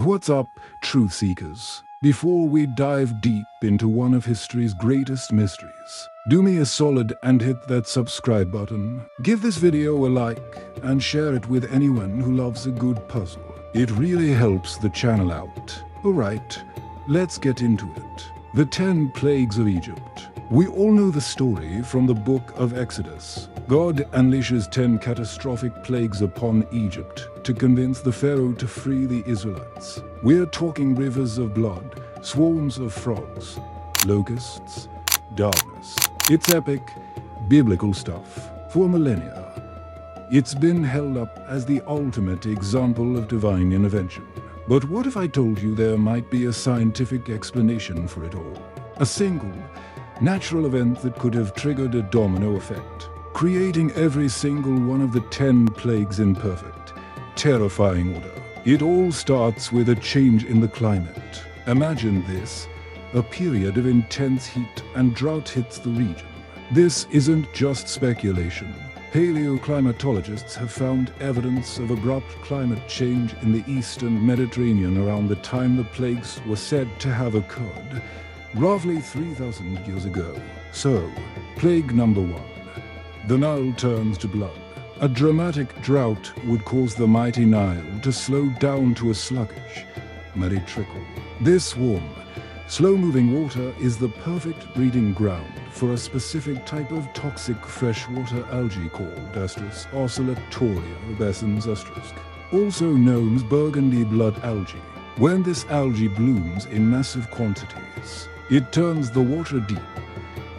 What's up, truth seekers? Before we dive deep into one of history's greatest mysteries, do me a solid and hit that subscribe button. Give this video a like and share it with anyone who loves a good puzzle. It really helps the channel out. Alright, let's get into it. The 10 Plagues of Egypt. We all know the story from the book of Exodus. God unleashes 10 catastrophic plagues upon Egypt to convince the Pharaoh to free the Israelites. We're talking rivers of blood, swarms of frogs, locusts, darkness. It's epic, biblical stuff. For millennia, it's been held up as the ultimate example of divine intervention. But what if I told you there might be a scientific explanation for it all? A single, natural event that could have triggered a domino effect, creating every single one of the 10 plagues in perfect, terrifying order. It all starts with a change in the climate. Imagine this: a period of intense heat and drought hits the region. This isn't just speculation. Paleoclimatologists have found evidence of abrupt climate change in the eastern Mediterranean around the time the plagues were said to have occurred, roughly 3,000 years ago. So, plague number 1. The Nile turns to blood. A dramatic drought would cause the mighty Nile to slow down to a sluggish, muddy trickle. This warm, slow-moving water is the perfect breeding ground for a specific type of toxic freshwater algae called Oscillatoria rubescens asterisk, also known as burgundy blood algae. When this algae blooms in massive quantities, it turns the water deep,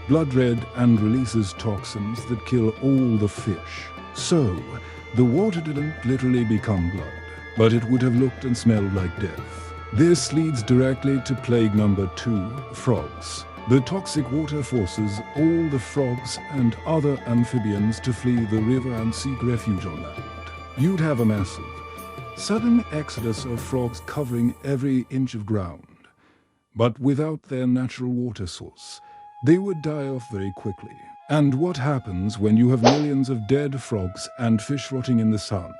blood red, and releases toxins that kill all the fish. So, the water didn't literally become blood, but it would have looked and smelled like death. This leads directly to plague number 2, frogs. The toxic water forces all the frogs and other amphibians to flee the river and seek refuge on land. You'd have a massive, sudden exodus of frogs covering every inch of ground. But without their natural water source, they would die off very quickly. And what happens when you have millions of dead frogs and fish rotting in the sun?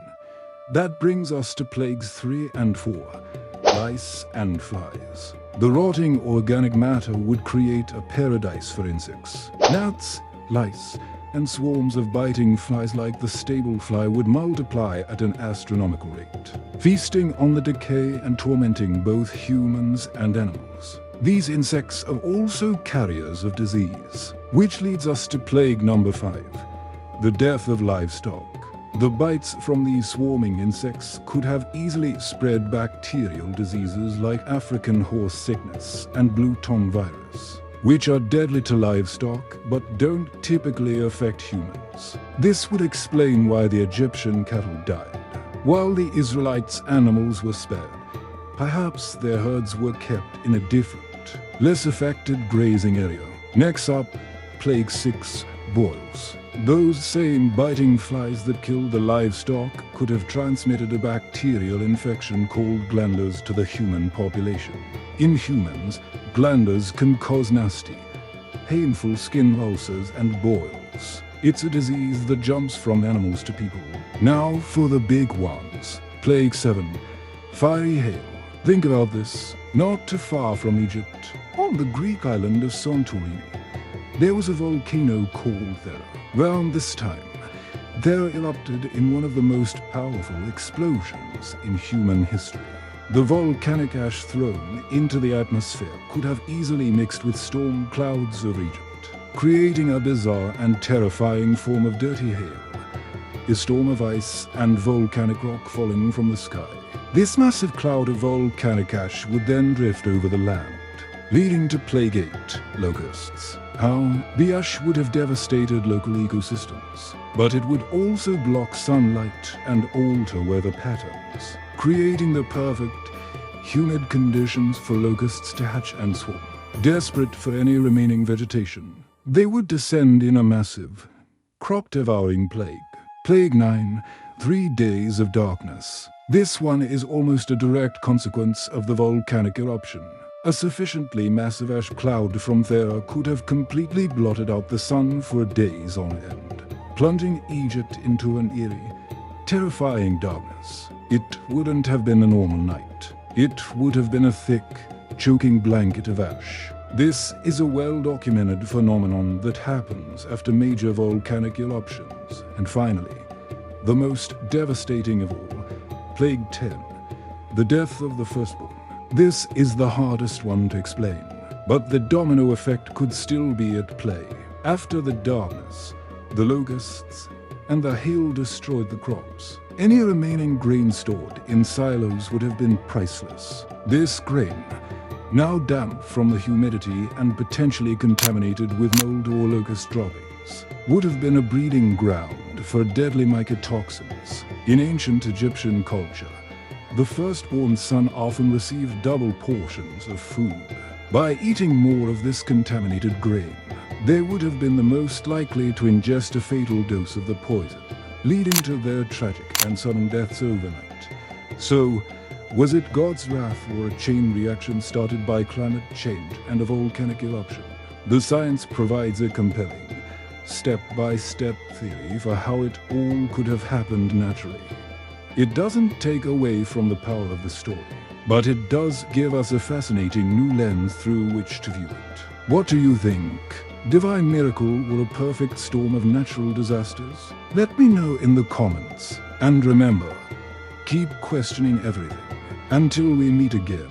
That brings us to plagues 3 and 4, lice and flies. The rotting organic matter would create a paradise for insects. Gnats, lice, and swarms of biting flies like the stable fly would multiply at an astronomical rate, feasting on the decay and tormenting both humans and animals. These insects are also carriers of disease, which leads us to plague number 5, the death of livestock. The bites from these swarming insects could have easily spread bacterial diseases like African horse sickness and blue tongue virus, which are deadly to livestock but don't typically affect humans. This would explain why the Egyptian cattle died, while the Israelites' animals were spared. Perhaps their herds were kept in a different, less affected grazing area. Next up, plague 6, boils. Those same biting flies that killed the livestock could have transmitted a bacterial infection called glanders to the human population. In humans, glanders can cause nasty, painful skin ulcers and boils. It's a disease that jumps from animals to people. Now for the big ones. Plague 7, fiery hail. Think about this. Not too far from Egypt, on the Greek island of Santorini, there was a volcano called Thera. Around this time, Thera erupted in one of the most powerful explosions in human history. The volcanic ash thrown into the atmosphere could have easily mixed with storm clouds of Egypt, creating a bizarre and terrifying form of dirty hail, a storm of ice and volcanic rock falling from the sky. This massive cloud of volcanic ash would then drift over the land, leading to plague 8, locusts. How? The ash would have devastated local ecosystems, but it would also block sunlight and alter weather patterns, creating the perfect, humid conditions for locusts to hatch and swarm. Desperate for any remaining vegetation, they would descend in a massive, crop-devouring plague. Plague 9, 3 days of darkness. This one is almost a direct consequence of the volcanic eruption. A sufficiently massive ash cloud from Thera could have completely blotted out the sun for days on end, plunging Egypt into an eerie, terrifying darkness. It wouldn't have been a normal night. It would have been a thick, choking blanket of ash. This is a well-documented phenomenon that happens after major volcanic eruptions. And finally, the most devastating of all, Plague 10, the death of the firstborn. This is the hardest one to explain, but the domino effect could still be at play. After the darkness, the locusts and the hail destroyed the crops. Any remaining grain stored in silos would have been priceless. This grain, now damp from the humidity and potentially contaminated with mold or locust droppings, would have been a breeding ground for deadly mycotoxins. In ancient Egyptian culture, the firstborn son often received double portions of food. By eating more of this contaminated grain, they would have been the most likely to ingest a fatal dose of the poison, leading to their tragic and sudden deaths overnight. So, was it God's wrath or a chain reaction started by climate change and a volcanic eruption? The science provides a compelling, step-by-step theory for how it all could have happened naturally. It doesn't take away from the power of the story, but it does give us a fascinating new lens through which to view it. What do you think? Divine miracle or a perfect storm of natural disasters? Let me know in the comments. And remember, keep questioning everything. Until we meet again.